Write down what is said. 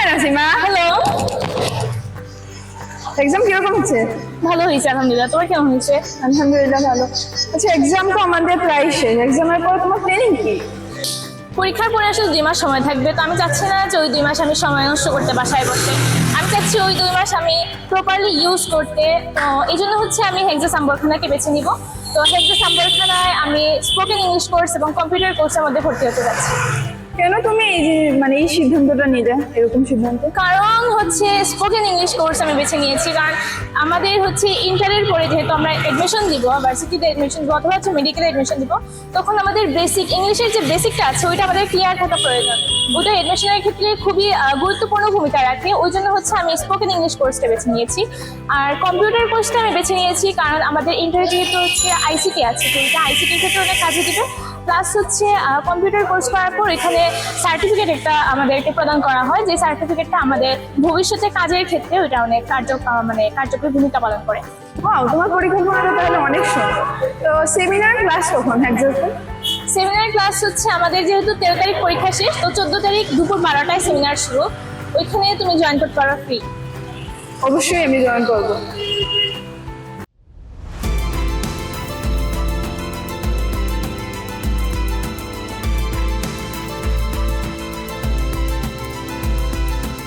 Nasima. Hello, exam কিরকম হচ্ছে? ভালো হয়েছে আলহামদুলিল্লাহ। তোমার কেমন হয়েছে? আলহামদুলিল্লাহ ভালো। আচ্ছা, এক্সাম তো আমাদের প্রায় শেষ। এক্সামের পর তোমার প্ল্যানিং কি? পরীক্ষার পরে আসলে 2 মাস সময় থাকবে, তো আমি চাচ্ছি না যে ওই 2 মাস আমি সময় নষ্ট করতে বাসায় বসে। আমি চাচ্ছি ওই 2 মাস আমি প্রপারলি ইউজ করতে। তো এই জন্য হচ্ছে আমি হেক্সা সাম্বরখানাকে বেছে নিব। তো হেক্সা সাম্বরখানায় আমি স্পোকেন ইংলিশ কোর্স এবং কম্পিউটার কোর্সের মধ্যে ভর্তি হতে যাচ্ছি। কেন তুমি এই যে এই সিদ্ধান্তটা নিলে, এরকম সিদ্ধান্ত? কারণ হচ্ছে স্পোকেন ইংলিশ কোর্স আমি বেছে নিয়েছি, কারণ আমাদের হচ্ছে ইন্টারের পরে যেহেতু আমরা অ্যাডমিশন দিব, ভার্সিটিতে অ্যাডমিশন দিব অথবা হচ্ছে মেডিকেলে অ্যাডমিশন দিব, তখন আমাদের বেসিক ইংলিশের যে বেসিকটা আছে ওইটা আমাদের ক্লিয়ার থাকা প্রয়োজন। ওটা অ্যাডমিশনের ক্ষেত্রে খুবই গুরুত্বপূর্ণ ভূমিকা রাখে। ওই জন্য হচ্ছে আমি স্পোকেন ইংলিশ কোর্সটা বেছে নিয়েছি। আর কম্পিউটার কোর্সটা আমি বেছে নিয়েছি কারণ আমাদের ইন্টারে যেহেতু হচ্ছে আইসিটি আছে, তো এটা আইসিটির ক্ষেত্রে অনেক কাজে দিবে। প্লাস হচ্ছে কম্পিউটার কোর্স করার পর এখানে সার্টিফিকেট একটা আমাদেরকে প্রদান করা হয়, যে সার্টিফিকেটটা আমাদের ভবিষ্যতে কাজের ক্ষেত্রে ওইটা অনেক কার্যকরী ভূমিকা পালন করে। ওয়াও, তোমার পরিকল্পনাটা তাহলে অনেক সুন্দর। তো সেমিনার ক্লাস কখন এক্সাক্টলি? সেমিনার ক্লাস হচ্ছে আমাদের যেহেতু 13 তারিখ পরীক্ষা শেষ, তো 14 তারিখ দুপুর 12টায় সেমিনার শুরু। ওইখানে তুমি জয়েন করতে পারো ফ্রি। অবশ্যই আমি জয়েন করবো।